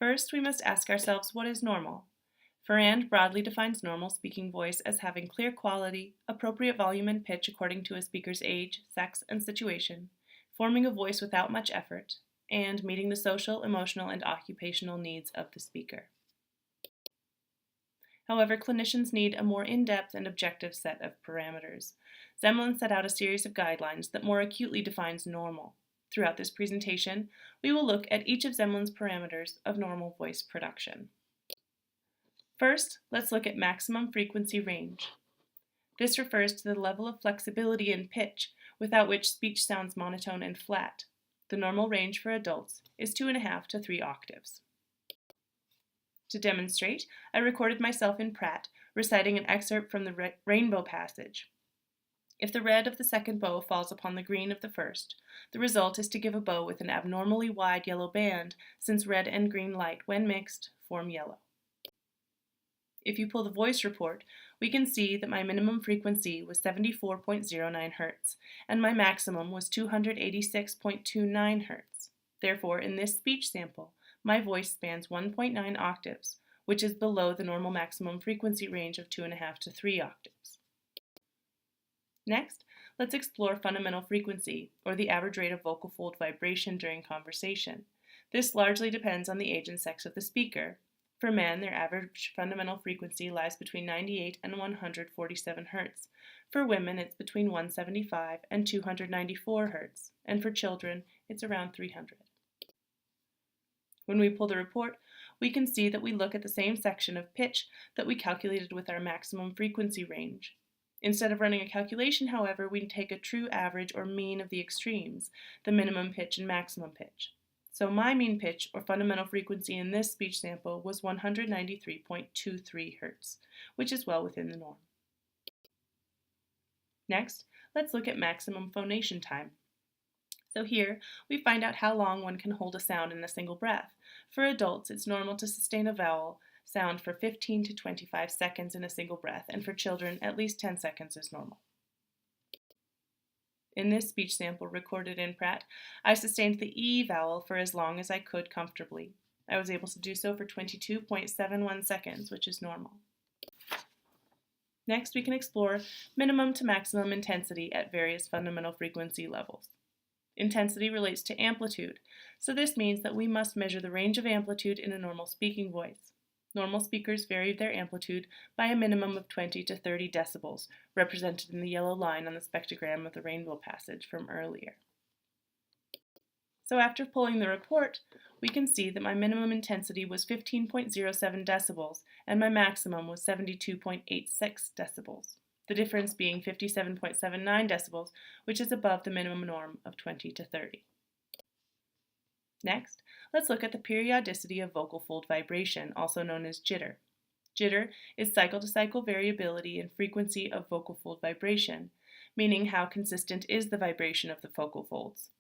First, we must ask ourselves what is normal. Ferrand broadly defines normal speaking voice as having clear quality, appropriate volume and pitch according to a speaker's age, sex, and situation, forming a voice without much effort, and meeting the social, emotional, and occupational needs of the speaker. However, clinicians need a more in-depth and objective set of parameters. Zemlin set out a series of guidelines that more acutely defines normal. Throughout this presentation, we will look at each of Zemlin's parameters of normal voice production. First, let's look at maximum frequency range. This refers to the level of flexibility in pitch without which speech sounds monotone and flat. The normal range for adults is 2.5 to 3 octaves. To demonstrate, I recorded myself in Pratt reciting an excerpt from the rainbow passage. If the red of the second bow falls upon the green of the first, the result is to give a bow with an abnormally wide yellow band, since red and green light, when mixed, form yellow. If you pull the voice report, we can see that my minimum frequency was 74.09 Hz, and my maximum was 286.29 Hz. Therefore, in this speech sample, my voice spans 1.9 octaves, which is below the normal maximum frequency range of 2.5 to 3 octaves. Next, let's explore fundamental frequency, or the average rate of vocal fold vibration during conversation. This largely depends on the age and sex of the speaker. For men, their average fundamental frequency lies between 98 and 147 Hz. For women, it's between 175 and 294 Hz, and for children, it's around 300. When we pull the report, we can see that we look at the same section of pitch that we calculated with our maximum frequency range. Instead of running a calculation, however, we take a true average or mean of the extremes, the minimum pitch and maximum pitch. So my mean pitch, or fundamental frequency, in this speech sample was 193.23 Hz, which is well within the norm. Next, let's look at maximum phonation time. So here, we find out how long one can hold a sound in a single breath. For adults, it's normal to sustain a vowel sound for 15 to 25 seconds in a single breath, and for children, at least 10 seconds is normal. In this speech sample recorded in Pratt, I sustained the E vowel for as long as I could comfortably. I was able to do so for 22.71 seconds, which is normal. Next, we can explore minimum to maximum intensity at various fundamental frequency levels. Intensity relates to amplitude, so this means that we must measure the range of amplitude in a normal speaking voice. Normal speakers vary their amplitude by a minimum of 20 to 30 decibels, represented in the yellow line on the spectrogram of the rainbow passage from earlier. So after pulling the report, we can see that my minimum intensity was 15.07 decibels and my maximum was 72.86 decibels, the difference being 57.79 decibels, which is above the minimum norm of 20 to 30. Next, let's look at the periodicity of vocal fold vibration, also known as jitter. Jitter is cycle-to-cycle variability in frequency of vocal fold vibration, meaning how consistent is the vibration of the vocal folds.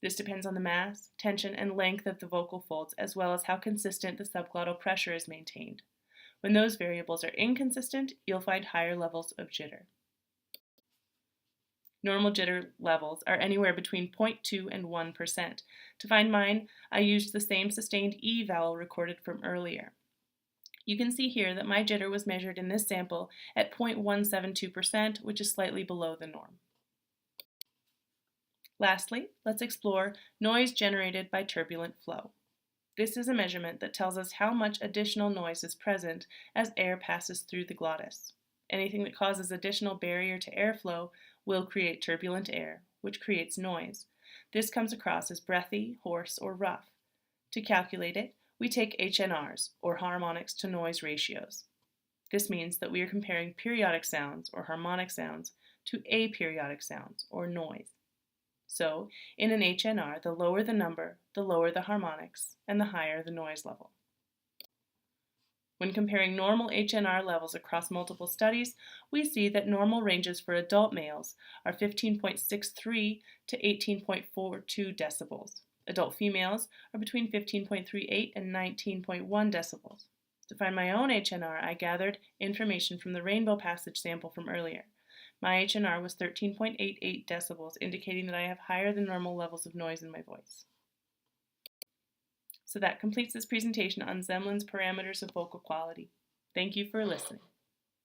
This depends on the mass, tension, and length of the vocal folds, as well as how consistent the subglottal pressure is maintained. When those variables are inconsistent, you'll find higher levels of jitter. Normal jitter levels are anywhere between 0.2 and 1%. To find mine, I used the same sustained E vowel recorded from earlier. You can see here that my jitter was measured in this sample at 0.172%, which is slightly below the norm. Lastly, let's explore noise generated by turbulent flow. This is a measurement that tells us how much additional noise is present as air passes through the glottis. Anything that causes additional barrier to airflow will create turbulent air, which creates noise. This comes across as breathy, hoarse, or rough. To calculate it, we take HNRs, or harmonics to noise ratios. This means that we are comparing periodic sounds, or harmonic sounds, to aperiodic sounds, or noise. So, in an HNR, the lower the number, the lower the harmonics, and the higher the noise level. When comparing normal HNR levels across multiple studies, we see that normal ranges for adult males are 15.63 to 18.42 decibels. Adult females are between 15.38 and 19.1 decibels. To find my own HNR, I gathered information from the rainbow passage sample from earlier. My HNR was 13.88 decibels, indicating that I have higher than normal levels of noise in my voice. So that completes this presentation on Zemlin's parameters of focal quality. Thank you for listening.